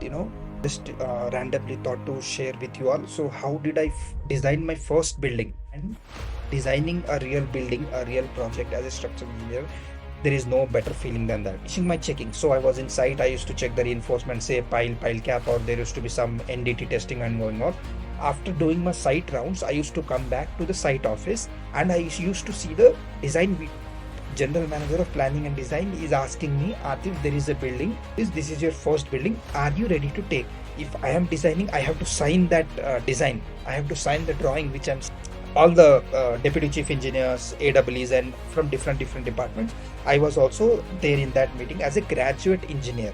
you know just randomly thought to share with you all. So how did I design my first building? And designing a real building, a real project as a structural engineer, there is no better feeling than that. Finishing my checking, so I was in site, I used to check the reinforcement, say pile cap, or there used to be some NDT testing and going on. After doing my site rounds, I used to come back to the site office and I used to see the design. General manager of planning and design is asking me, Atif, there is a building, this is your first building, are you ready to take? If I am designing, I have to sign that design, I have to sign the drawing which I'm all the deputy chief engineers, AWs, and from different departments. I was also there in that meeting as a graduate engineer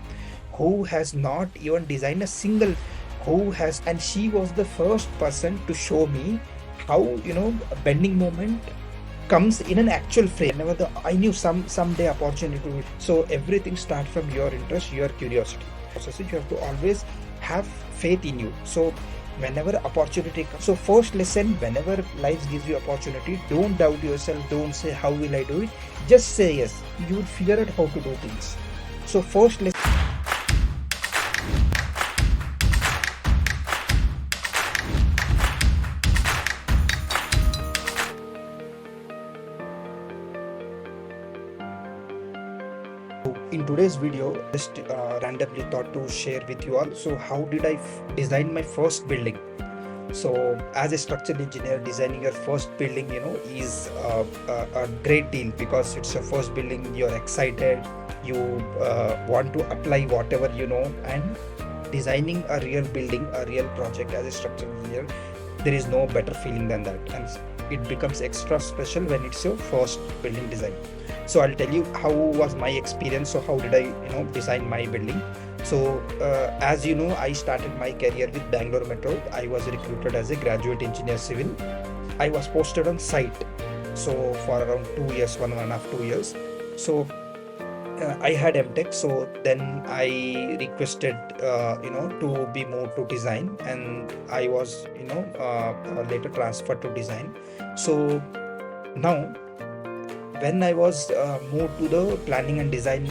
who has not even designed a single, who has, and she was the first person to show me how a bending moment comes in an actual frame. Whenever I knew someday opportunity will. So everything starts from your interest, your curiosity. So you have to always have faith in you. So whenever opportunity comes, so first lesson, whenever life gives you opportunity, don't doubt yourself, don't say how will I do it, just say yes. You will figure out how to do things. So first lesson. In today's video, just randomly thought to share with you all. So how did I design my first building? So as a structural engineer, designing your first building is a great deal, because it's your first building, you're excited, you want to apply whatever you know. And designing a real building, a real project as a structural engineer, there is no better feeling than that, and it becomes extra special when it's your first building design. So I'll tell you how was my experience. So how did I design my building? So as you know, I started my career with Bangalore Metro. I was recruited as a graduate engineer civil. I was posted on site, so for around 2 years, 1.5 2 years. So I had MTech, so then I requested to be moved to design, and I was later transferred to design. So now when I was moved to the planning and design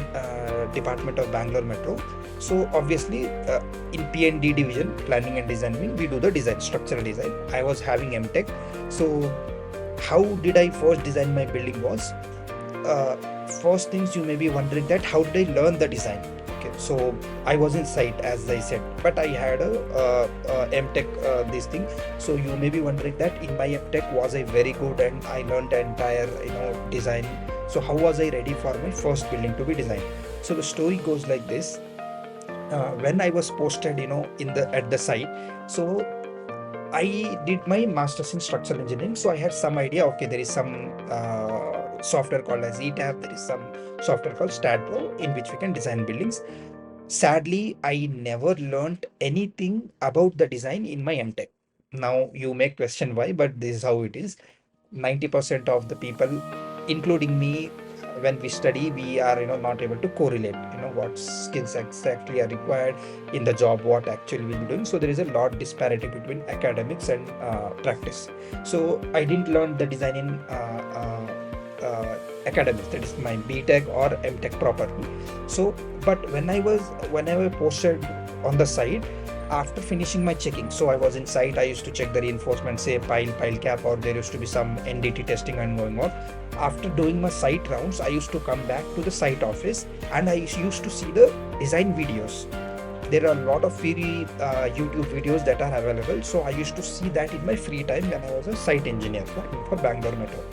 department of Bangalore Metro, so obviously in P&D division, planning and design wing, we do the design, structural design. I was having MTech. So how did I first design my building was, first things you may be wondering that how did I learn the design? Okay, so I was in site as I said, but I had a MTech this thing. So you may be wondering that in my MTech was I very good and I learned the entire design. So how was I ready for my first building to be designed? So the story goes like this. When I was posted at the site, so I did my master's in structural engineering. So I had some idea, okay, there is some software called as ETAP, there is some software called StatPro in which we can design buildings. Sadly, I never learned anything about the design in my MTech. Now you may question why, but this is how it is. 90% of the people, including me, when we study, we are not able to correlate what skills exactly are required in the job, what actually we'll be doing. So there is a lot disparity between academics and practice. So I didn't learn the design in academics, that is my BTech or MTech properly. So but when I was posted on the site, after finishing my checking, so I was in site, I used to check the reinforcement, say pile cap, or there used to be some NDT testing and going on. After doing my site rounds, I used to come back to the site office and I used to see the design videos. There are a lot of free YouTube videos that are available. So I used to see that in my free time when I was a site engineer for Bangalore Metro.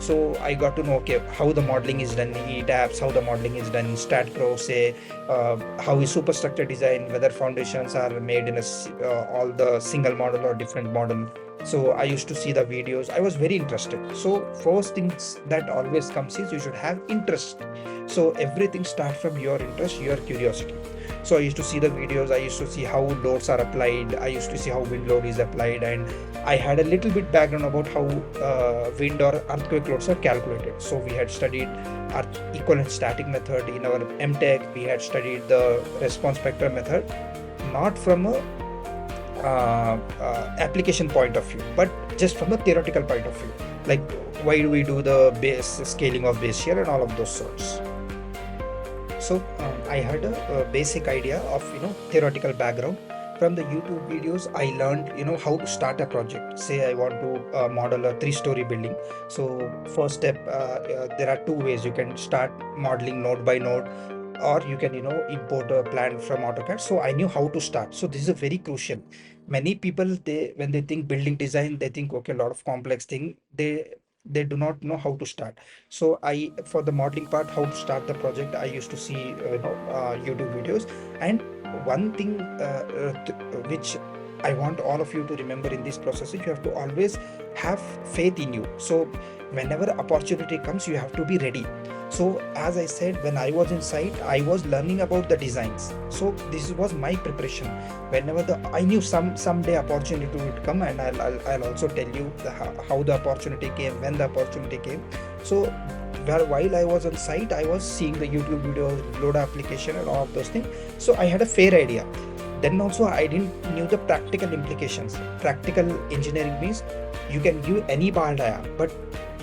So I got to know, okay, how the modeling is done in ETAPS, how the modeling is done in StatPro, say how is superstructure design, whether foundations are made in all the single model or different model. So I used to see the videos. I was very interested. So first things that always comes is you should have interest. So everything starts from your interest, your curiosity. So I used to see the videos, I used to see how loads are applied, I used to see how wind load is applied, and I had a little bit background about how wind or earthquake loads are calculated. So we had studied equivalent static method in our MTech, we had studied the response vector method, not from a application point of view, but just from a theoretical point of view, like why do we do the base scaling of base shear and all of those sorts. So I had a basic idea of theoretical background. From the YouTube videos, I learned how to start a project. Say I want to model a three-story building. So first step, there are two ways you can start modeling node by node, or you can import a plan from AutoCAD. So I knew how to start. So this is a very crucial. Many people, they when they think building design, they think okay, a lot of complex thing. They do not know how to start. So I, for the modeling part, how to start the project, I used to see YouTube videos. And one thing which I want all of you to remember in this process is you have to always have faith in you. So whenever opportunity comes, you have to be ready. So as I said, when I was in site, I was learning about the designs. So this was my preparation. Whenever I knew someday opportunity would come, and I'll also tell you how the opportunity came, when the opportunity came. So while I was on site, I was seeing the YouTube videos, load application, and all of those things. So I had a fair idea. Then also I didn't knew the practical implications. Practical engineering means you can give any bar diagram, but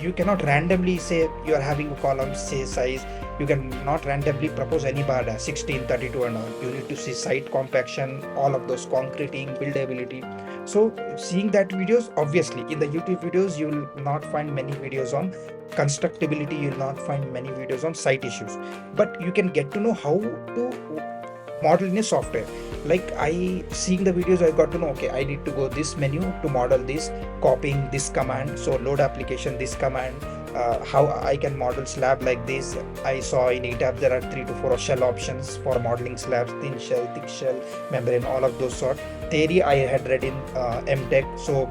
you cannot randomly say you are having a column say size. You can not randomly propose any bar diagram, 16, 32 and all. You need to see site compaction, all of those concreting, buildability. So seeing that videos, obviously in the YouTube videos, you will not find many videos on constructability. You will not find many videos on site issues, but you can get to know how to model in a software. Like I seeing the videos, I got to know okay, I need to go this menu to model this, copying this command. So load application, this command, how I can model slab like this. I saw in ETAP there are 3 to 4 shell options for modeling slabs: thin shell, thick shell, membrane, all of those sort. Theory I had read in MTech. So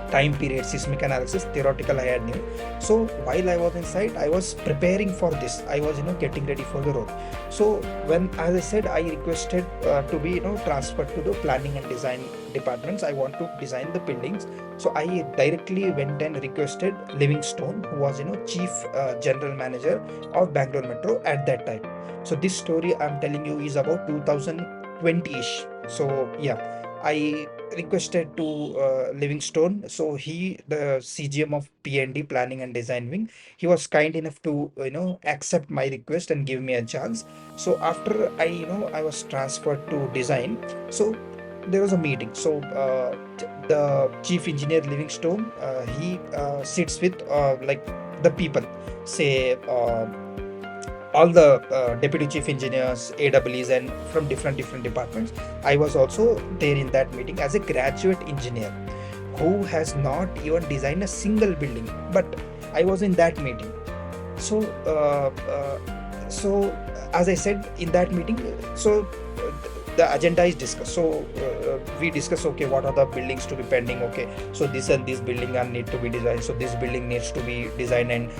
time period, seismic analysis, theoretical I had knew. So while I was inside, I was preparing for this. I was getting ready for the role. So when, as I said, I requested to be transferred to the planning and design departments. I want to design the buildings. So I directly went and requested Livingstone, who was chief general manager of Bangalore Metro at that time. So this story I'm telling you is about 2020ish. So yeah, I requested to Livingstone. So he, the CGM of PND, Planning and Design Wing, he was kind enough to accept my request and give me a chance. So after I was transferred to design. So there was a meeting. So the chief engineer Livingstone, he sits with like the people, say all the deputy chief engineers, AWEs, and from different departments. I was also there in that meeting as a graduate engineer who has not even designed a single building, but I was in that meeting. So so as I said in that meeting, so the agenda is discussed. So we discuss okay, what are the buildings to be pending. Okay, so this and this building are need to be designed. So this building needs to be designed, and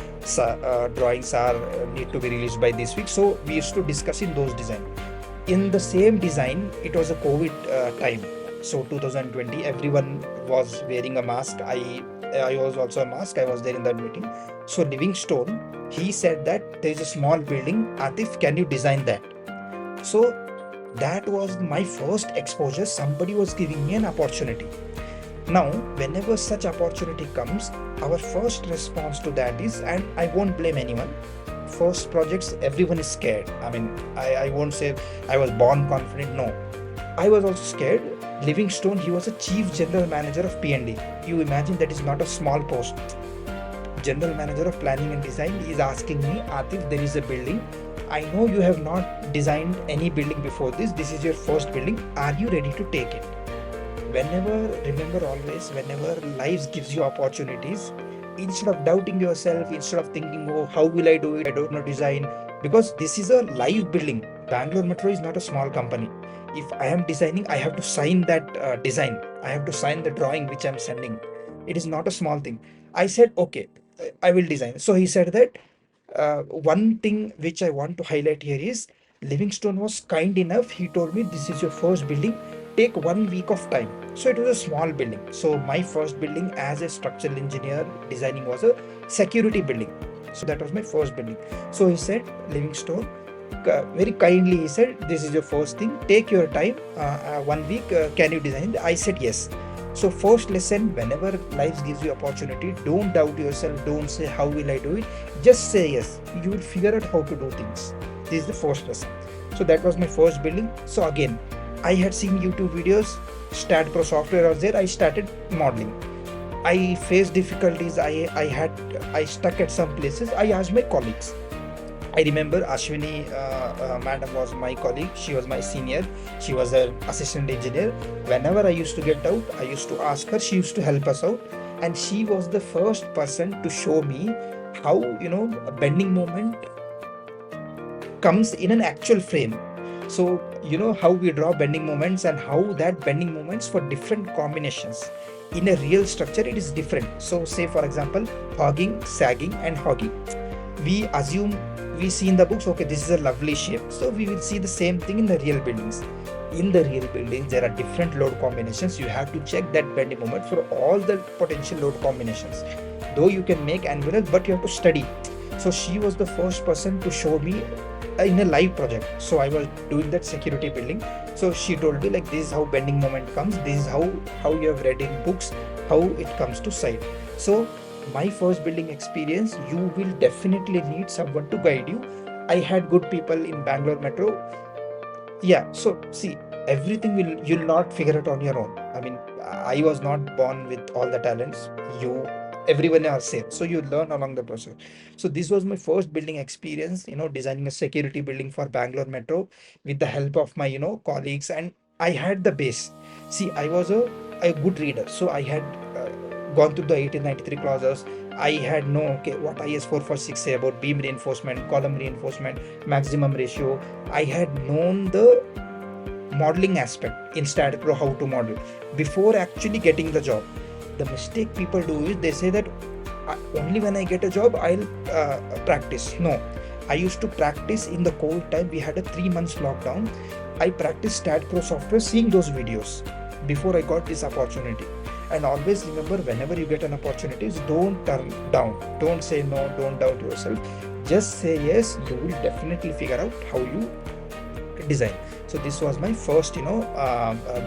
drawings are need to be released by this week. So we used to discuss in those design. In the same design, it was a COVID time. So 2020, everyone was wearing a mask. I was also a mask. I was there in that meeting. So Livingstone, he said that there is a small building. Atif, can you design that? So that was my first exposure. Somebody was giving me an opportunity. Now whenever such opportunity comes, our first response to that is, and I won't blame anyone, first projects everyone is scared. I mean, I won't say I was born confident. No, I was also scared. Livingstone, he was a chief general manager of PND. You imagine, that is not a small post. General manager of planning and design is asking me, Atif, there is a building. I know you have not designed any building before this. This is your first building. Are you ready to take it? Remember always, whenever life gives you opportunities, instead of doubting yourself, instead of thinking, oh, how will I do it? I don't know design. Because this is a live building. Bangalore Metro is not a small company. If I am designing, I have to sign that design. I have to sign the drawing which I'm sending. It is not a small thing. I said, okay, I will design. So he said that one thing which I want to highlight here is Livingstone was kind enough. He told me, this is your first building. Take 1 week of time. So it was a small building. So my first building as a structural engineer designing was a security building. So that was my first building. So he said, Livingstone, very kindly he said, this is your first thing. Take your time. 1 week. Can you design? I said yes. So first lesson, whenever life gives you opportunity, don't doubt yourself, don't say how will I do it, just say yes. You will figure out how to do things. This is the first lesson. So that was my first building. So again, I had seen YouTube videos, Stat Pro software was there, I started modeling. I faced difficulties, I stuck at some places. I asked my colleagues. I remember Ashwini madam was my colleague. She was my senior. She was an assistant engineer. Whenever I used to get out, I used to ask her. She used to help us out, and she was the first person to show me how a bending moment comes in an actual frame. So how we draw bending moments and how that bending moments for different combinations in a real structure, it is different. So say for example, hogging, sagging, and hogging. We assume, we see in the books, okay, this is a lovely shape, so we will see the same thing in the real buildings. In the real buildings, there are different load combinations. You have to check that bending moment for all the potential load combinations. Though you can make envelopes, but you have to study. So she was the first person to show me in a live project. So I was doing that security building. So she told me like, this is how bending moment comes, this is how you have read in books, how it comes to site. So my first building experience, you will definitely need someone to guide you. I had good people in Bangalore Metro. Yeah, so see, everything you'll not figure it on your own. I mean, I was not born with all the talents. Everyone are same, so you learn along the process. So this was my first building experience, designing a security building for Bangalore Metro with the help of my colleagues, and I had the base. See, I was a good reader, so I had gone through the 1893 clauses. I had know, okay, what IS 446 say about beam reinforcement, column reinforcement, maximum ratio. I had known the modeling aspect in Stat Pro, how to model before actually getting the job. The mistake people do is they say that only when I get a job I'll practice. No, I used to practice in the COVID time. We had a 3 months lockdown. I practiced Stat Pro software, seeing those videos before I got this opportunity. And always remember, whenever you get an opportunity, don't turn down. Don't say no, don't doubt yourself. Just say yes. You will definitely figure out how you design. So this was my first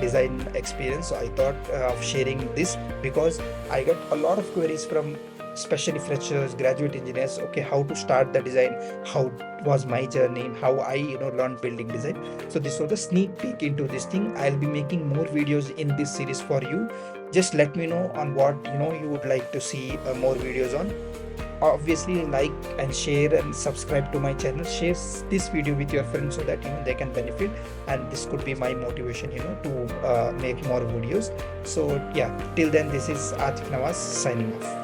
design experience. So I thought of sharing this because I got a lot of queries from especially freshers, graduate engineers. Okay, how to start the design, how was my journey, how I learned building design. So this was a sneak peek into this thing. I'll be making more videos in this series for you. Just let me know on what you would like to see more videos on. Obviously, like and share and subscribe to my channel. Share this video with your friends so that they can benefit, and this could be my motivation to make more videos. So yeah, till then, this is Atif Nawaz signing off.